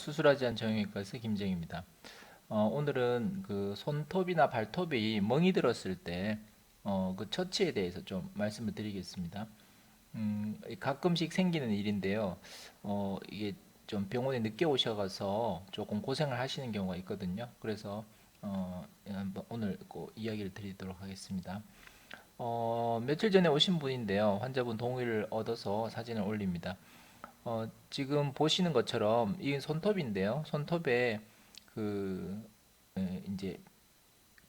수술하지 않은 정형외과에서 김정입니다. 오늘은 그 손톱이나 발톱이 멍이 들었을 때 그 처치에 대해서 좀 말씀을 드리겠습니다. 가끔씩 생기는 일인데요. 이게 좀 병원에 늦게 오셔가서 조금 고생을 하시는 경우가 있거든요. 그래서 한번 오늘 그 이야기를 드리도록 하겠습니다. 며칠 전에 오신 분인데요. 환자분 동의를 얻어서 사진을 올립니다. 지금 보시는 것처럼 이 손톱인데요. 손톱에 그 이제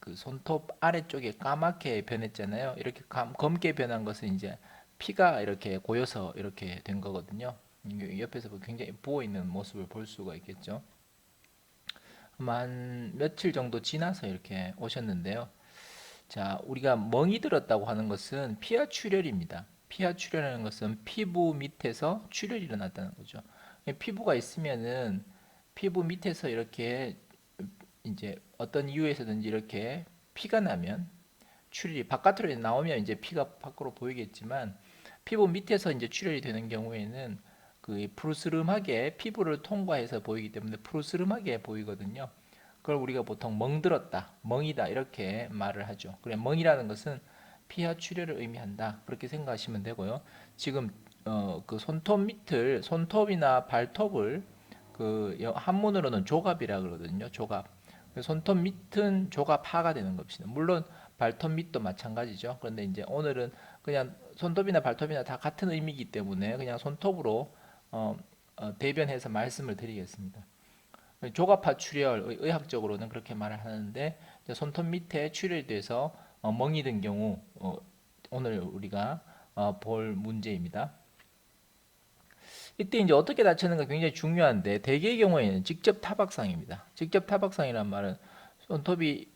그 손톱 아래쪽에 까맣게 변했잖아요. 이렇게 검게 변한 것은 이제 피가 이렇게 고여서 이렇게 된 거거든요. 옆에서 굉장히 부어 있는 모습을 볼 수가 있겠죠. 한 며칠 정도 지나서 이렇게 오셨는데요. 자, 우리가 멍이 들었다고 하는 것은 피하 출혈입니다. 피하 출혈이라는 것은 피부 밑에서 출혈이 일어났다는 거죠. 피부가 있으면은 피부 밑에서 이렇게 이제 어떤 이유에서든지 이렇게 피가 나면 출혈이 바깥으로 나오면 이제 피가 밖으로 보이겠지만 피부 밑에서 이제 출혈이 되는 경우에는 그 푸르스름하게 피부를 통과해서 보이기 때문에 푸르스름하게 보이거든요. 그걸 우리가 보통 멍들었다, 멍이다 이렇게 말을 하죠. 그래 멍이라는 것은 피하 출혈을 의미한다. 그렇게 생각하시면 되고요. 지금 그 손톱 밑을 손톱이나 발톱을 그 한문으로는 조갑이라 그러거든요. 조갑. 손톱 밑은 조갑하가 되는 것입니다. 물론 발톱 밑도 마찬가지죠. 그런데 이제 오늘은 그냥 손톱이나 발톱이나 다 같은 의미이기 때문에 그냥 손톱으로 대변해서 말씀을 드리겠습니다. 조갑파 출혈, 의학적으로는 그렇게 말을 하는데 손톱 밑에 출혈이 돼서 멍이 든 경우 오늘 우리가 볼 문제입니다. 이때 이제 어떻게 다쳤는가 굉장히 중요한데 대개의 경우에는 직접 타박상입니다. 직접 타박상이란 말은 손톱이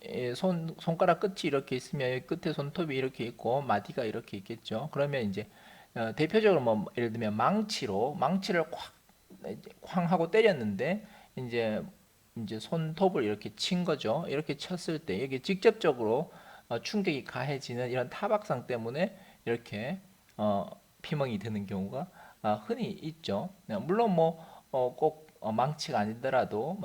손가락 끝이 이렇게 있으면 끝에 손톱이 이렇게 있고 마디가 이렇게 있겠죠. 그러면 이제 대표적으로 뭐 예를 들면 망치를 쾅 하고 때렸는데 이제 손톱을 이렇게 친 거죠. 이렇게 쳤을 때 이게 직접적으로 충격이 가해지는 이런 타박상 때문에 이렇게 피멍이 드는 경우가 흔히 있죠. 물론 꼭 망치가 아니더라도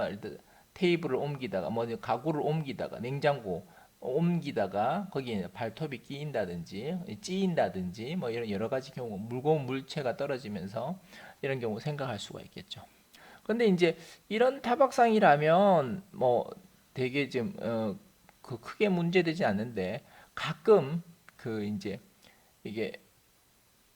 테이블을 옮기다가 뭐 가구를 옮기다가 냉장고 옮기다가 거기에 발톱이 끼인다든지 찌인다든지 뭐 이런 여러 가지 경우 무거운 물체가 떨어지면서 이런 경우 생각할 수가 있겠죠. 근데 이제 이런 타박상이라면 뭐 되게 좀 그 크게 문제되지 않는데 가끔 그 이제 이게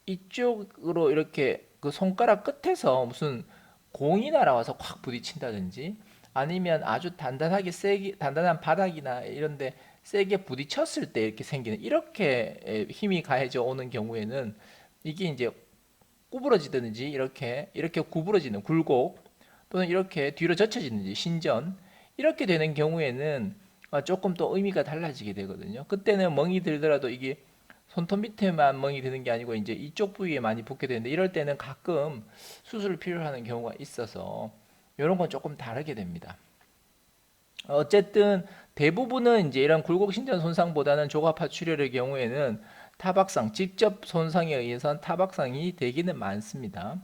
이쪽으로 이렇게 그 손가락 끝에서 무슨 공이 날아와서 콱 부딪힌다든지 아니면 아주 단단하게 세게 단단한 바닥이나 이런데 세게 부딪혔을 때 이렇게 생기는 이렇게 힘이 가해져 오는 경우에는 이게 이제 구부러지든지 이렇게 구부러지는 굴곡 또는 이렇게 뒤로 젖혀지는지 신전 이렇게 되는 경우에는 조금 또 의미가 달라지게 되거든요. 그때는 멍이 들더라도 이게 손톱 밑에만 멍이 드는 게 아니고 이제 이쪽 부위에 많이 붓게 되는데 이럴 때는 가끔 수술을 필요하는 경우가 있어서 이런 건 조금 다르게 됩니다. 어쨌든 대부분은 이제 이런 굴곡 신전 손상보다는 조갑파 출혈의 경우에는 타박상, 직접 손상에 의해서 타박상이 되기는 많습니다.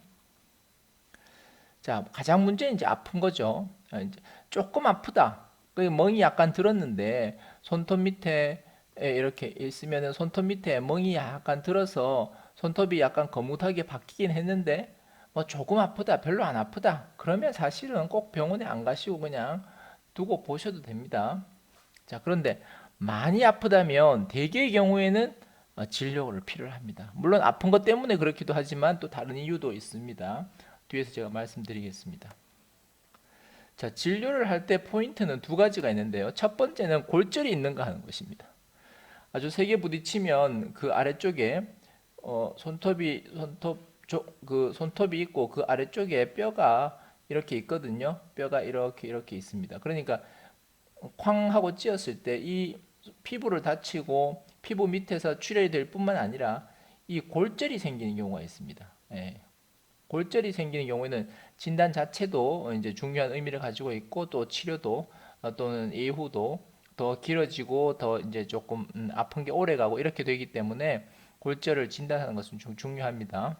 자, 가장 문제는 이제 아픈 거죠. 이제 조금 아프다. 그 멍이 약간 들었는데 손톱 밑에 이렇게 있으면은 손톱 밑에 멍이 약간 들어서 손톱이 약간 거뭇하게 바뀌긴 했는데 뭐 조금 아프다, 별로 안 아프다. 그러면 사실은 꼭 병원에 안 가시고 그냥 두고 보셔도 됩니다. 자, 그런데 많이 아프다면 대개의 경우에는 진료를 필요로 합니다. 물론 아픈 것 때문에 그렇기도 하지만 또 다른 이유도 있습니다. 뒤에서 제가 말씀드리겠습니다. 자, 진료를 할 때 포인트는 두 가지가 있는데요. 첫 번째는 골절이 있는가 하는 것입니다. 아주 세게 부딪히면 그 아래쪽에 그 손톱이 있고 그 아래쪽에 뼈가 이렇게 있거든요. 뼈가 이렇게 있습니다. 그러니까 쾅 하고 찧었을 때 이 피부를 다치고 피부 밑에서 출혈이 될 뿐만 아니라 이 골절이 생기는 경우가 있습니다. 예. 골절이 생기는 경우에는 진단 자체도 이제 중요한 의미를 가지고 있고 또 치료도 또는 이후도 더 길어지고 더 이제 조금 아픈 게 오래 가고 이렇게 되기 때문에 골절을 진단하는 것은 좀 중요합니다.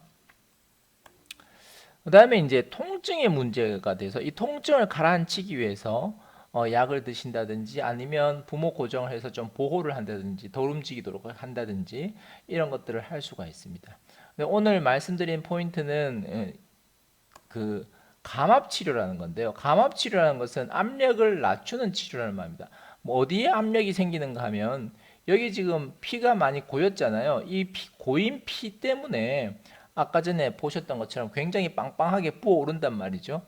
그다음에 이제 통증의 문제가 돼서 이 통증을 가라앉히기 위해서 약을 드신다든지 아니면 부모 고정을 해서 좀 보호를 한다든지 덜 움직이도록 한다든지 이런 것들을 할 수가 있습니다. 근데 오늘 말씀드린 포인트는 그 감압 치료라는 건데요. 감압 치료라는 것은 압력을 낮추는 치료라는 말입니다. 뭐 어디에 압력이 생기는가 하면 여기 지금 피가 많이 고였잖아요. 이 고인 피 때문에 아까 전에 보셨던 것처럼 굉장히 빵빵하게 부어오른단 말이죠.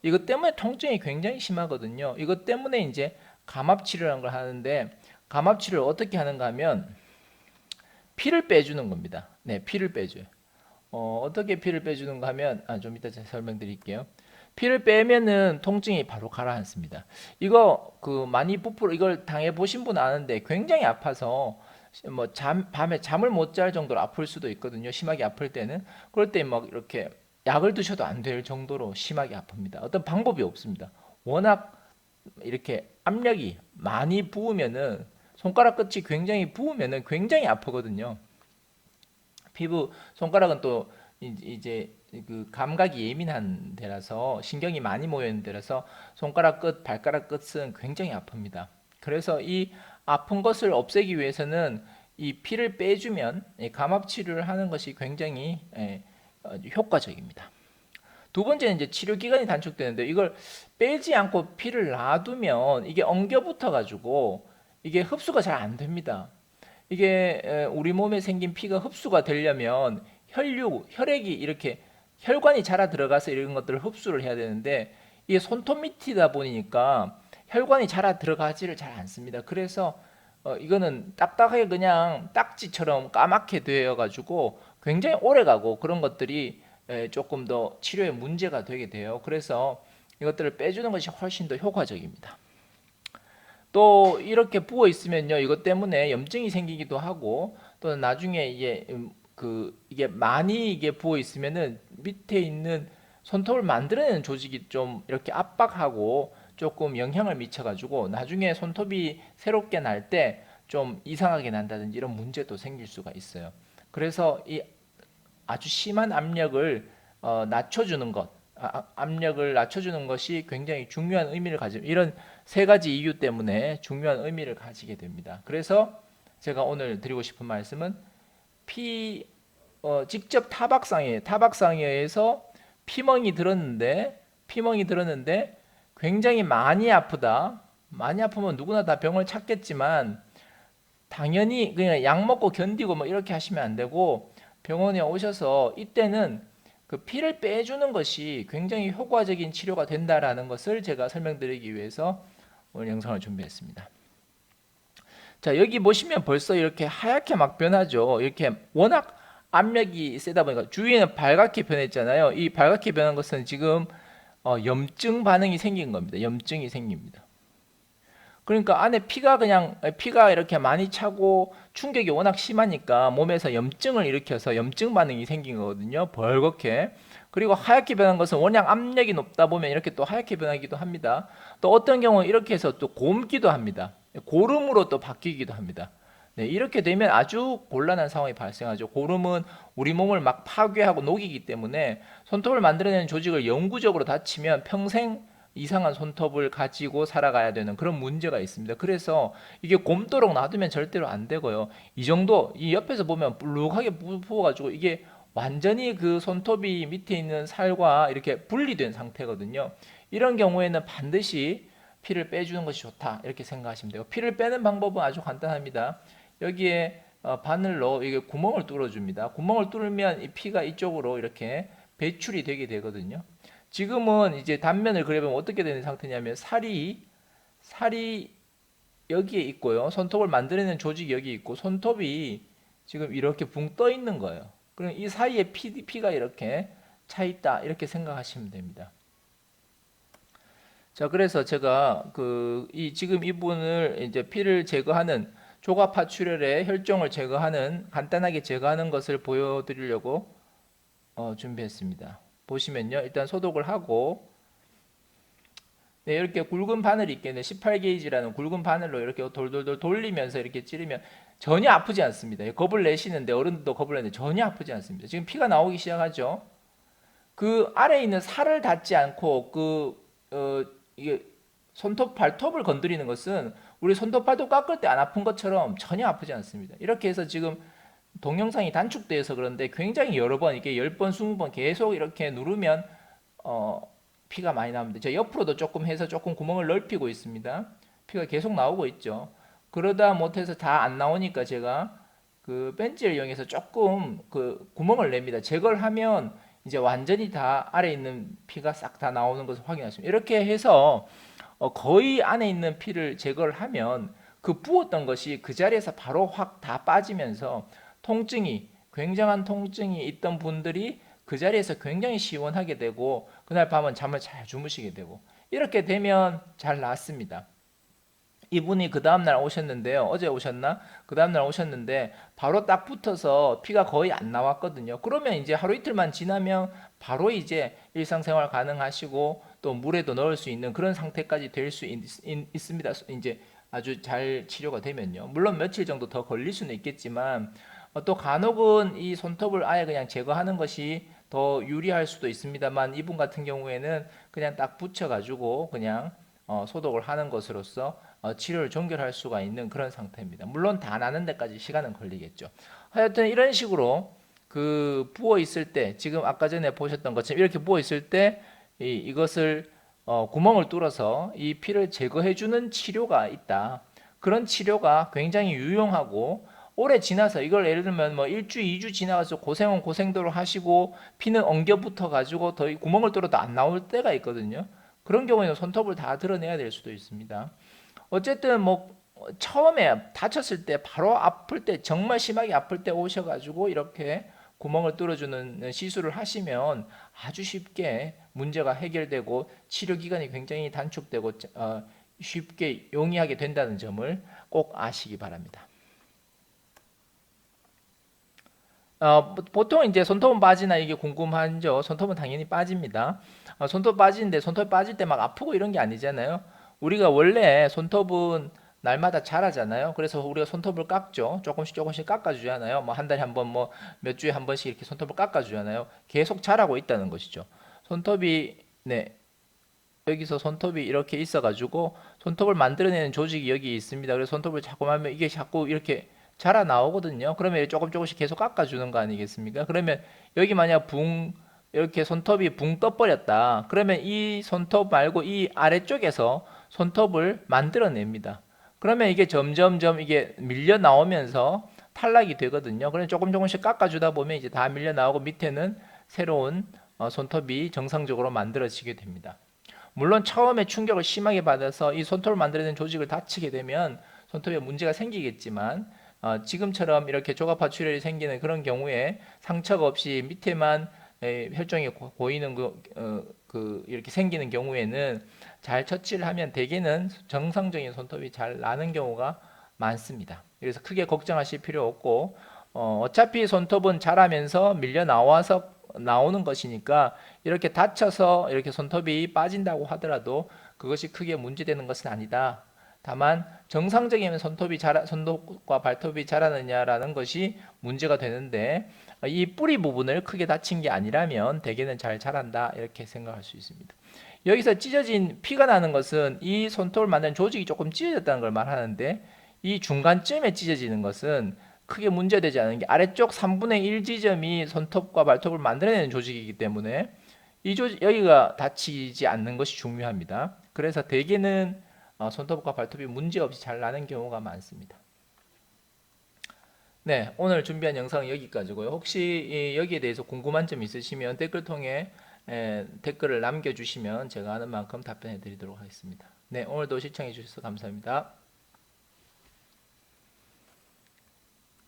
이것 때문에 통증이 굉장히 심하거든요. 이것 때문에 이제 감압 치료라는 걸 하는데 감압 치료를 어떻게 하는가 하면 피를 빼주는 겁니다. 네, 피를 빼줘요. 어떻게 피를 빼주는가 하면 좀 이따 제가 설명드릴게요. 피를 빼면은 통증이 바로 가라앉습니다. 이거 그 많이 부풀어 이걸 당해 보신 분 아는데 굉장히 아파서 뭐 밤에 잠을 못 잘 정도로 아플 수도 있거든요. 심하게 아플 때는 그럴 때 막 이렇게 약을 드셔도 안 될 정도로 심하게 아픕니다. 어떤 방법이 없습니다. 워낙 이렇게 압력이 많이 부으면은 손가락 끝이 굉장히 부으면은 굉장히 아프거든요. 피부 손가락은 또 이제 그 감각이 예민한 데라서 신경이 많이 모여 있는 데라서 손가락 끝, 발가락 끝은 굉장히 아픕니다. 그래서 이 아픈 것을 없애기 위해서는 이 피를 빼주면 감압 치료를 하는 것이 굉장히 효과적입니다. 두 번째는 이제 치료 기간이 단축되는데 이걸 빼지 않고 피를 놔두면 이게 엉겨 붙어 가지고 이게 흡수가 잘 안 됩니다. 이게 우리 몸에 생긴 피가 흡수가 되려면 혈액이 이렇게 혈관이 자라 들어가서 이런 것들을 흡수를 해야 되는데 이게 손톱 밑이다 보니까 혈관이 자라 들어가지를 잘 않습니다. 그래서 이거는 딱딱하게 그냥 딱지처럼 까맣게 되어 가지고 굉장히 오래 가고 그런 것들이 조금 더 치료에 문제가 되게 돼요. 그래서 이것들을 빼주는 것이 훨씬 더 효과적입니다. 또 이렇게 부어 있으면요, 이것 때문에 염증이 생기기도 하고 또 나중에 이게 많이 이게 부어 있으면은 밑에 있는 손톱을 만들어내는 조직이 좀 이렇게 압박하고 조금 영향을 미쳐가지고 나중에 손톱이 새롭게 날 때 좀 이상하게 난다든지 이런 문제도 생길 수가 있어요. 그래서 이 아주 심한 압력을 낮춰주는 것, 압력을 낮춰주는 것이 굉장히 중요한 의미를 가지고 이런 세 가지 이유 때문에 중요한 의미를 가지게 됩니다. 그래서 제가 오늘 드리고 싶은 말씀은 직접 타박상에서 피멍이 들었는데 굉장히 많이 아프다. 많이 아프면 누구나 다 병을 찾겠지만 당연히 그냥 약 먹고 견디고 뭐 이렇게 하시면 안 되고 병원에 오셔서 이때는 그 피를 빼주는 것이 굉장히 효과적인 치료가 된다라는 것을 제가 설명드리기 위해서 오늘 영상을 준비했습니다. 자, 여기 보시면 벌써 이렇게 하얗게 막 변하죠. 이렇게 워낙 압력이 세다 보니까 주위에는 발갛게 변했잖아요. 이 발갛게 변한 것은 지금 염증 반응이 생긴 겁니다. 염증이 생깁니다. 그러니까 안에 피가 이렇게 많이 차고 충격이 워낙 심하니까 몸에서 염증을 일으켜서 염증 반응이 생긴 거거든요. 벌겋게. 그리고 하얗게 변한 것은 워낙 압력이 높다 보면 이렇게 또 하얗게 변하기도 합니다. 또 어떤 경우는 이렇게 해서 또 곪기도 합니다. 고름으로 또 바뀌기도 합니다. 네, 이렇게 되면 아주 곤란한 상황이 발생하죠. 고름은 우리 몸을 막 파괴하고 녹이기 때문에 손톱을 만들어내는 조직을 영구적으로 다치면 평생 이상한 손톱을 가지고 살아가야 되는 그런 문제가 있습니다. 그래서 이게 곪도록 놔두면 절대로 안 되고요. 이 정도, 이 옆에서 보면 불룩하게 부어가지고 이게 완전히 그 손톱이 밑에 있는 살과 이렇게 분리된 상태거든요. 이런 경우에는 반드시 피를 빼주는 것이 좋다 이렇게 생각하시면 돼요. 피를 빼는 방법은 아주 간단합니다. 여기에 바늘로 이게 구멍을 뚫어줍니다. 구멍을 뚫으면 이 피가 이쪽으로 이렇게 배출이 되게 되거든요. 지금은 이제 단면을 그려보면 어떻게 되는 상태냐면 살이 여기에 있고요. 손톱을 만들어내는 조직이 여기 있고 손톱이 지금 이렇게 붕 떠 있는 거예요. 그럼 이 사이에 피가 이렇게 차 있다 이렇게 생각하시면 됩니다. 자, 그래서 제가 지금 이분을 이제 피를 제거하는 조갑파출혈의 혈종을 제거하는 간단하게 제거하는 것을 보여드리려고 준비했습니다. 보시면요, 일단 소독을 하고 네, 이렇게 굵은 바늘이 있겠네. 18게이지라는 굵은 바늘로 이렇게 돌돌돌 돌리면서 이렇게 찌르면 전혀 아프지 않습니다. 겁을 내시는데 어른들도 겁을 내는데 전혀 아프지 않습니다. 지금 피가 나오기 시작하죠. 그 아래에 있는 살을 닿지 않고 이게 손톱 발톱을 건드리는 것은 우리 손톱 발톱 깎을 때 안 아픈 것처럼 전혀 아프지 않습니다. 이렇게 해서 지금 동영상이 단축돼서 그런데 굉장히 여러 번 이게 10번, 20번 계속 이렇게 누르면 어, 피가 많이 나옵니다. 저 옆으로도 조금 해서 조금 구멍을 넓히고 있습니다. 피가 계속 나오고 있죠. 그러다 못해서 다 안 나오니까 제가 그 벤치를 이용해서 조금 그 구멍을 냅니다. 제거를 하면 이제 완전히 다 아래 있는 피가 싹 다 나오는 것을 확인하십니다. 이렇게 해서 거의 안에 있는 피를 제거를 하면 그 부었던 것이 그 자리에서 바로 확 다 빠지면서 통증이 굉장한 통증이 있던 분들이 그 자리에서 굉장히 시원하게 되고 그날 밤은 잠을 잘 주무시게 되고 이렇게 되면 잘 낫습니다. 이분이 그 다음날 오셨는데요. 어제 오셨나? 그 다음날 오셨는데 바로 딱 붙어서 피가 거의 안 나왔거든요. 그러면 이제 하루 이틀만 지나면 바로 이제 일상생활 가능하시고 또 물에도 넣을 수 있는 그런 상태까지 될 수 있습니다. 이제 아주 잘 치료가 되면요. 물론 며칠 정도 더 걸릴 수는 있겠지만 또 간혹은 이 손톱을 아예 그냥 제거하는 것이 더 유리할 수도 있습니다만 이분 같은 경우에는 그냥 딱 붙여가지고 그냥 소독을 하는 것으로서 치료를 종결할 수가 있는 그런 상태입니다. 물론 다 나는 데까지 시간은 걸리겠죠. 하여튼 이런 식으로 그 부어 있을 때 지금 아까 전에 보셨던 것처럼 이렇게 부어 있을 때 이것을 구멍을 뚫어서 이 피를 제거해 주는 치료가 있다. 그런 치료가 굉장히 유용하고 오래 지나서 이걸 예를 들면 뭐 1주, 2주 지나가서 고생은 고생대로 하시고 피는 엉겨 붙어 가지고 더 구멍을 뚫어도 안 나올 때가 있거든요. 그런 경우에는 손톱을 다 드러내야 될 수도 있습니다. 어쨌든 뭐 처음에 다쳤을 때 바로 아플 때 정말 심하게 아플 때 오셔가지고 이렇게 구멍을 뚫어주는 시술을 하시면 아주 쉽게 문제가 해결되고 치료 기간이 굉장히 단축되고 쉽게 용이하게 된다는 점을 꼭 아시기 바랍니다. 보통 이제 손톱은 빠지나 이게 궁금하죠. 손톱은 당연히 빠집니다. 손톱 빠지는데 손톱 빠질 때 막 아프고 이런 게 아니잖아요. 우리가 원래 손톱은 날마다 자라잖아요. 그래서 우리가 손톱을 깎죠. 조금씩 조금씩 깎아주잖아요. 뭐 한 달에 한 번, 뭐 몇 주에 한 번씩 이렇게 손톱을 깎아주잖아요. 계속 자라고 있다는 것이죠. 손톱이 네, 여기서 손톱이 이렇게 있어가지고 손톱을 만들어내는 조직이 여기 있습니다. 그래서 손톱을 자꾸 하면 이게 자꾸 이렇게 자라 나오거든요. 그러면 조금 조금씩 계속 깎아주는 거 아니겠습니까? 그러면 여기 만약 이렇게 손톱이 붕 떠버렸다. 그러면 이 손톱 말고 이 아래쪽에서 손톱을 만들어냅니다. 그러면 이게 점점점 이게 밀려 나오면서 탈락이 되거든요. 그래서 조금 조금씩 깎아주다 보면 이제 다 밀려 나오고 밑에는 새로운 손톱이 정상적으로 만들어지게 됩니다. 물론 처음에 충격을 심하게 받아서 이 손톱을 만들어낸 조직을 다치게 되면 손톱에 문제가 생기겠지만 지금처럼 이렇게 조갑화 출혈이 생기는 그런 경우에 상처가 없이 밑에만 혈종이 고이는 이렇게 생기는 경우에는 잘 처치를 하면 대개는 정상적인 손톱이 잘 나는 경우가 많습니다. 그래서 크게 걱정하실 필요 없고 어차피 손톱은 자라면서 밀려 나와서 나오는 것이니까 이렇게 다쳐서 이렇게 손톱이 빠진다고 하더라도 그것이 크게 문제되는 것은 아니다. 다만 정상적이면 손톱과 발톱이 자라느냐라는 것이 문제가 되는데 이 뿌리 부분을 크게 다친 게 아니라면 대개는 잘 자란다 이렇게 생각할 수 있습니다. 여기서 찢어진 피가 나는 것은 이 손톱을 만드는 조직이 조금 찢어졌다는 걸 말하는데 이 중간쯤에 찢어지는 것은 크게 문제되지 않은 게 아래쪽 3분의 1 지점이 손톱과 발톱을 만들어내는 조직이기 때문에 여기가 다치지 않는 것이 중요합니다. 그래서 대개는 손톱과 발톱이 문제없이 잘 나는 경우가 많습니다. 네, 오늘 준비한 영상은 여기까지고요. 혹시 여기에 대해서 궁금한 점 있으시면 댓글 통해 댓글을 남겨주시면 제가 아는 만큼 답변해 드리도록 하겠습니다. 네, 오늘도 시청해 주셔서 감사합니다.